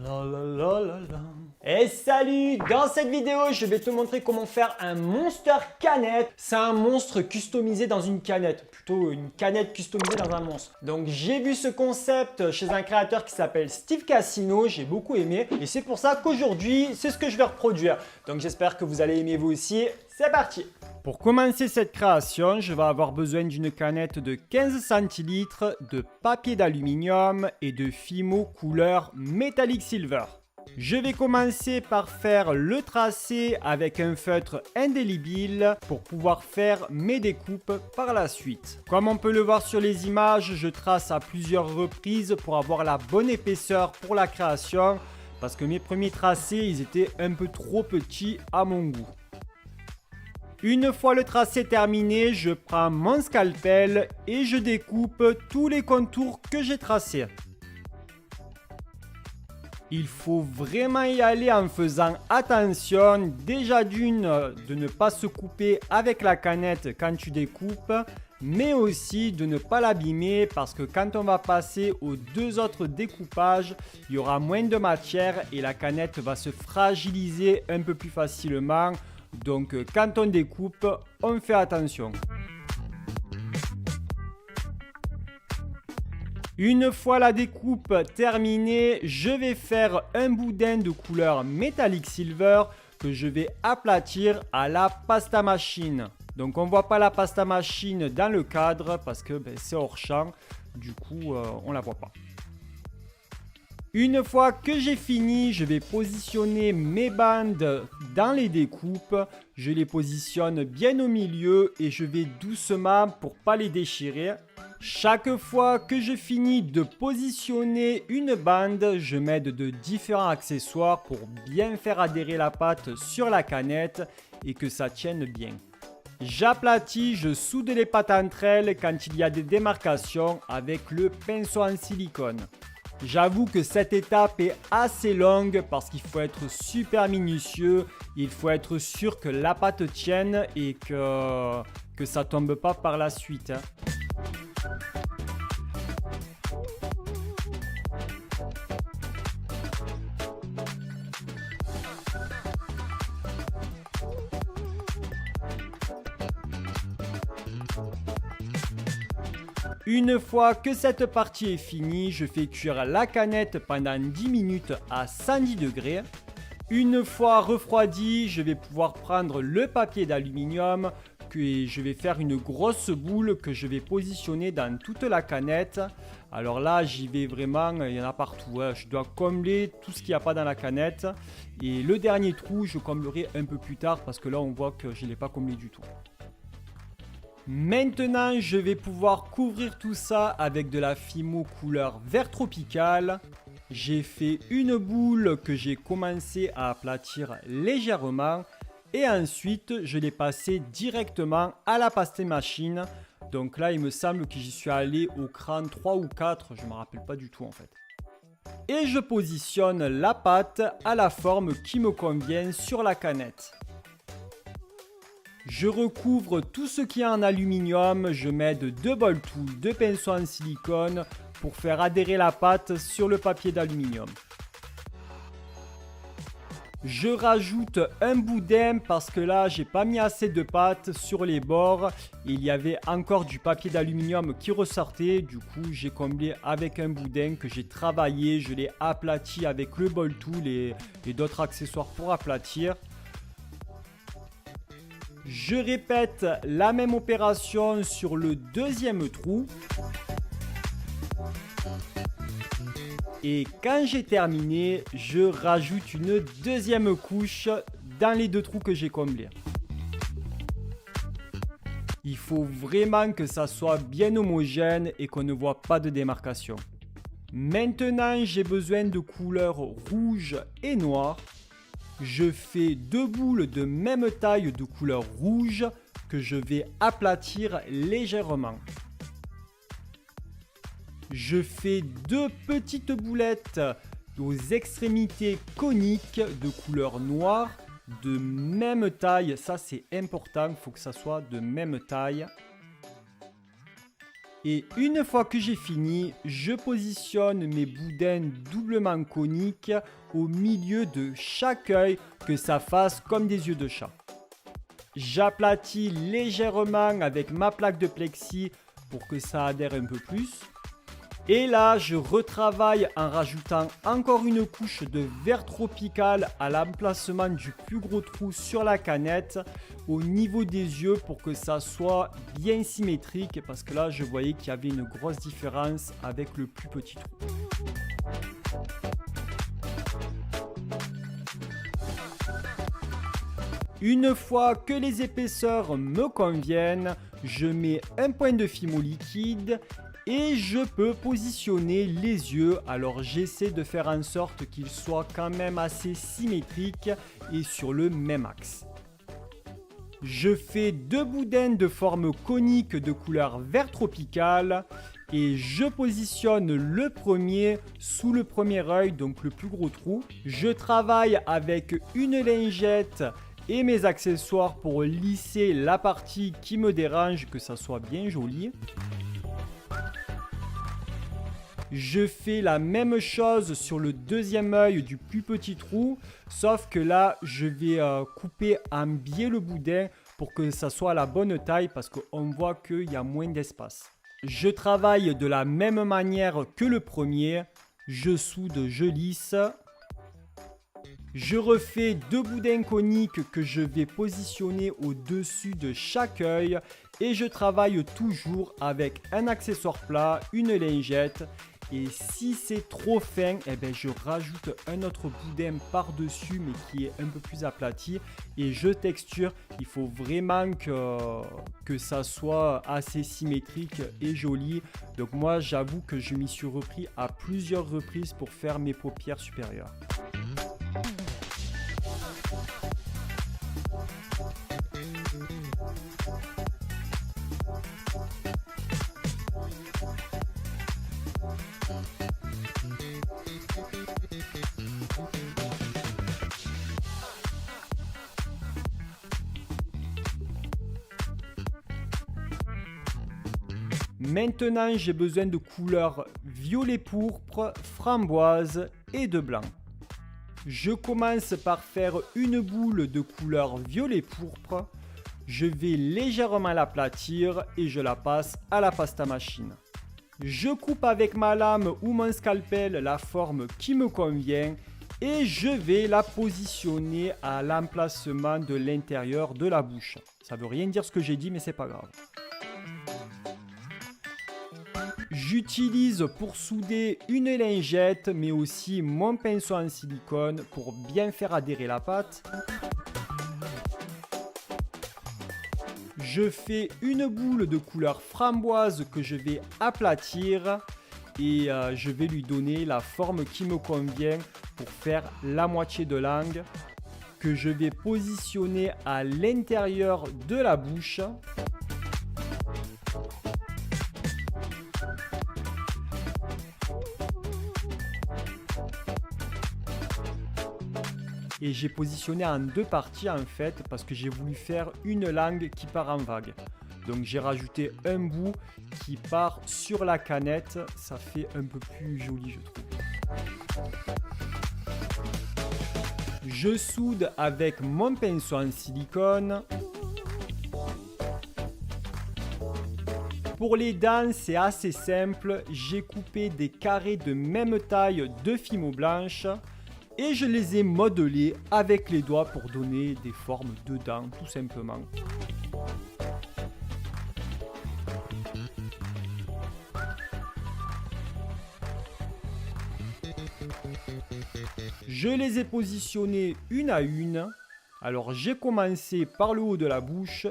La la la la la. Et salut! Dans cette vidéo, je vais te montrer comment faire un monster canette. C'est un monstre customisé dans une canette. Plutôt une canette customisée dans un monstre. Donc j'ai vu ce concept chez un créateur qui s'appelle Steve Cassino. J'ai beaucoup aimé. Et c'est pour ça qu'aujourd'hui, c'est ce que je vais reproduire. Donc j'espère que vous allez aimer vous aussi. C'est parti! Pour commencer cette création, je vais avoir besoin d'une canette de 15 centilitres, de papier d'aluminium et de Fimo couleur Metallic Silver. Je vais commencer par faire le tracé avec un feutre indélébile pour pouvoir faire mes découpes par la suite. Comme on peut le voir sur les images, je trace à plusieurs reprises pour avoir la bonne épaisseur pour la création parce que mes premiers tracés, ils étaient un peu trop petits à mon goût. Une fois le tracé terminé, je prends mon scalpel et je découpe tous les contours que j'ai tracés. Il faut vraiment y aller en faisant attention, déjà d'une, de ne pas se couper avec la canette quand tu découpes, mais aussi de ne pas l'abîmer parce que quand on va passer aux deux autres découpages, il y aura moins de matière et la canette va se fragiliser un peu plus facilement. Donc quand on découpe, on fait attention. Une fois la découpe terminée, je vais faire un boudin de couleur Metallic Silver que je vais aplatir à la pasta machine. Donc on ne voit pas la pasta machine dans le cadre parce que c'est hors champ, du coup on ne la voit pas. Une fois que j'ai fini, je vais positionner mes bandes dans les découpes. Je les positionne bien au milieu et je vais doucement pour pas les déchirer. Chaque fois que je finis de positionner une bande, je m'aide de différents accessoires pour bien faire adhérer la pâte sur la canette et que ça tienne bien. J'aplatis, je soude les pâtes entre elles quand il y a des démarcations avec le pinceau en silicone. J'avoue que cette étape est assez longue parce qu'il faut être super minutieux, il faut être sûr que la pâte tienne et que ça tombe pas par la suite. Une fois que cette partie est finie, je fais cuire la canette pendant 10 minutes à 110 degrés. Une fois refroidi, je vais pouvoir prendre le papier d'aluminium et je vais faire une grosse boule que je vais positionner dans toute la canette. Alors là, j'y vais vraiment, il y en a partout. Je dois combler tout ce qu'il n'y a pas dans la canette. Et le dernier trou, je comblerai un peu plus tard parce que là, on voit que je ne l'ai pas comblé du tout. Maintenant, je vais pouvoir couvrir tout ça avec de la Fimo couleur vert tropical. J'ai fait une boule que j'ai commencé à aplatir légèrement et ensuite je l'ai passé directement à la pasta machine. Donc là, il me semble que j'y suis allé au cran 3 ou 4, je ne me rappelle pas du tout en fait. Et je positionne la pâte à la forme qui me convient sur la canette. Je recouvre tout ce qui est en aluminium, je m'aide de ball tool, de pinceau en silicone pour faire adhérer la pâte sur le papier d'aluminium. Je rajoute un boudin parce que là j'ai pas mis assez de pâte sur les bords. Il y avait encore du papier d'aluminium qui ressortait, du coup j'ai comblé avec un boudin que j'ai travaillé, je l'ai aplati avec le ball tool et d'autres accessoires pour aplatir. Je répète la même opération sur le deuxième trou. Et quand j'ai terminé, je rajoute une deuxième couche dans les deux trous que j'ai comblés. Il faut vraiment que ça soit bien homogène et qu'on ne voit pas de démarcation. Maintenant, j'ai besoin de couleurs rouge et noire. Je fais deux boules de même taille de couleur rouge que je vais aplatir légèrement. Je fais deux petites boulettes aux extrémités coniques de couleur noire de même taille. Ça c'est important, il faut que ça soit de même taille. Et une fois que j'ai fini, je positionne mes boudins doublement coniques au milieu de chaque œil, que ça fasse comme des yeux de chat. J'aplatis légèrement avec ma plaque de plexi pour que ça adhère un peu plus. Et là, je retravaille en rajoutant encore une couche de verre tropical à l'emplacement du plus gros trou sur la canette au niveau des yeux pour que ça soit bien symétrique parce que là, je voyais qu'il y avait une grosse différence avec le plus petit trou. Une fois que les épaisseurs me conviennent, je mets un point de fimo liquide et je peux positionner les yeux. Alors j'essaie de faire en sorte qu'ils soient quand même assez symétriques et sur le même axe. Je fais 2 boudins de forme conique de couleur vert tropical et je positionne le premier sous le premier œil, donc le plus gros trou. Je travaille avec une lingette et mes accessoires pour lisser la partie qui me dérange, que ça soit bien joli. Je fais la même chose sur le deuxième œil du plus petit trou, sauf que là, je vais couper en biais le boudin pour que ça soit à la bonne taille parce qu'on voit qu'il y a moins d'espace. Je travaille de la même manière que le premier. Je soude, je lisse. Je refais 2 boudins coniques que je vais positionner au-dessus de chaque œil et je travaille toujours avec un accessoire plat, une lingette. Et si c'est trop fin, eh ben je rajoute un autre boudin par-dessus mais qui est un peu plus aplati et je texture. Il faut vraiment que ça soit assez symétrique et joli. Donc moi j'avoue que je m'y suis repris à plusieurs reprises pour faire mes paupières supérieures. Maintenant, j'ai besoin de couleurs violet pourpre, framboise et de blanc. Je commence par faire une boule de couleur violet pourpre. Je vais légèrement l'aplatir et je la passe à la pasta machine. Je coupe avec ma lame ou mon scalpel la forme qui me convient et je vais la positionner à l'emplacement de l'intérieur de la bouche. Ça veut rien dire ce que j'ai dit, mais c'est pas grave. J'utilise pour souder une lingette mais aussi mon pinceau en silicone pour bien faire adhérer la pâte. Je fais une boule de couleur framboise que je vais aplatir et je vais lui donner la forme qui me convient pour faire la moitié de langue que je vais positionner à l'intérieur de la bouche. Et j'ai positionné en 2 parties en fait parce que j'ai voulu faire une langue qui part en vague. Donc j'ai rajouté un bout qui part sur la canette, ça fait un peu plus joli je trouve. Je soude avec mon pinceau en silicone. Pour les dents, c'est assez simple, j'ai coupé des carrés de même taille de fimo blanche. Et je les ai modelés avec les doigts pour donner des formes de dents, tout simplement. Je les ai positionnés une à une. Alors j'ai commencé par le haut de la bouche.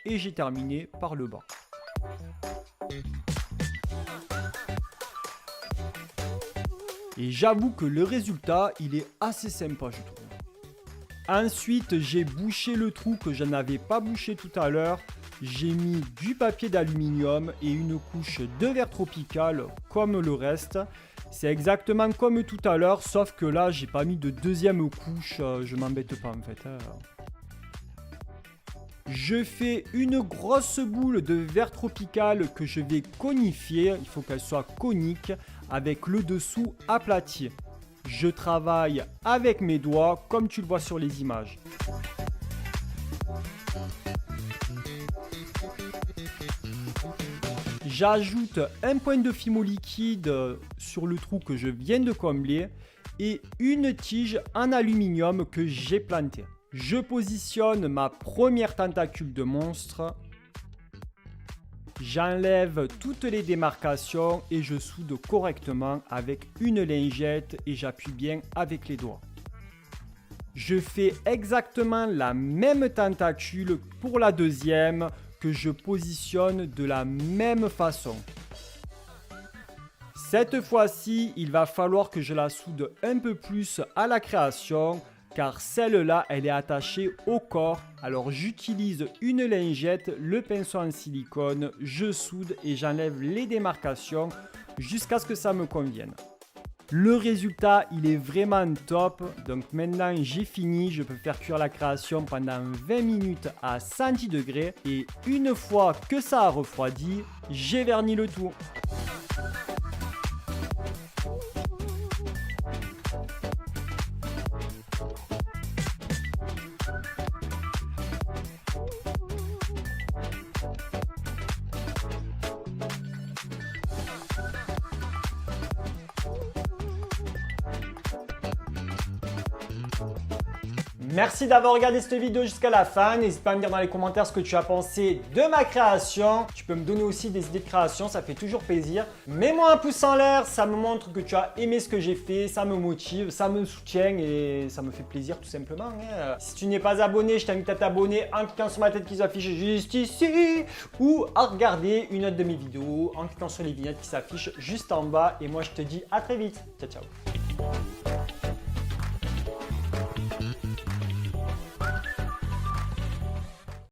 Et j'ai terminé par le bas. Et j'avoue que le résultat, il est assez sympa, je trouve. Ensuite, j'ai bouché le trou que je n'avais pas bouché tout à l'heure. J'ai mis du papier d'aluminium et une couche de verre tropical comme le reste. C'est exactement comme tout à l'heure, sauf que là, j'ai pas mis de deuxième couche. Je m'embête pas en fait. Je fais une grosse boule de verre tropical que je vais conifier. Il faut qu'elle soit conique avec le dessous aplati. Je travaille avec mes doigts comme tu le vois sur les images. J'ajoute un point de fimo liquide sur le trou que je viens de combler et une tige en aluminium que j'ai plantée. Je positionne ma première tentacule de monstre. J'enlève toutes les démarcations et je soude correctement avec une lingette et j'appuie bien avec les doigts. Je fais exactement la même tentacule pour la deuxième que je positionne de la même façon. Cette fois-ci, il va falloir que je la soude un peu plus à la création car celle-là, elle est attachée au corps. Alors j'utilise une lingette, le pinceau en silicone, je soude et j'enlève les démarcations jusqu'à ce que ça me convienne. Le résultat, il est vraiment top. Donc maintenant, j'ai fini. Je peux faire cuire la création pendant 20 minutes à 110 degrés. Et une fois que ça a refroidi, j'ai verni le tout. Merci d'avoir regardé cette vidéo jusqu'à la fin. N'hésite pas à me dire dans les commentaires ce que tu as pensé de ma création. Tu peux me donner aussi des idées de création, ça fait toujours plaisir. Mets-moi un pouce en l'air, ça me montre que tu as aimé ce que j'ai fait, ça me motive, ça me soutient et ça me fait plaisir tout simplement. Si tu n'es pas abonné, je t'invite à t'abonner en cliquant sur ma tête qui s'affiche juste ici ou à regarder une autre de mes vidéos en cliquant sur les vignettes qui s'affichent juste en bas. Et moi, je te dis à très vite. Ciao, ciao.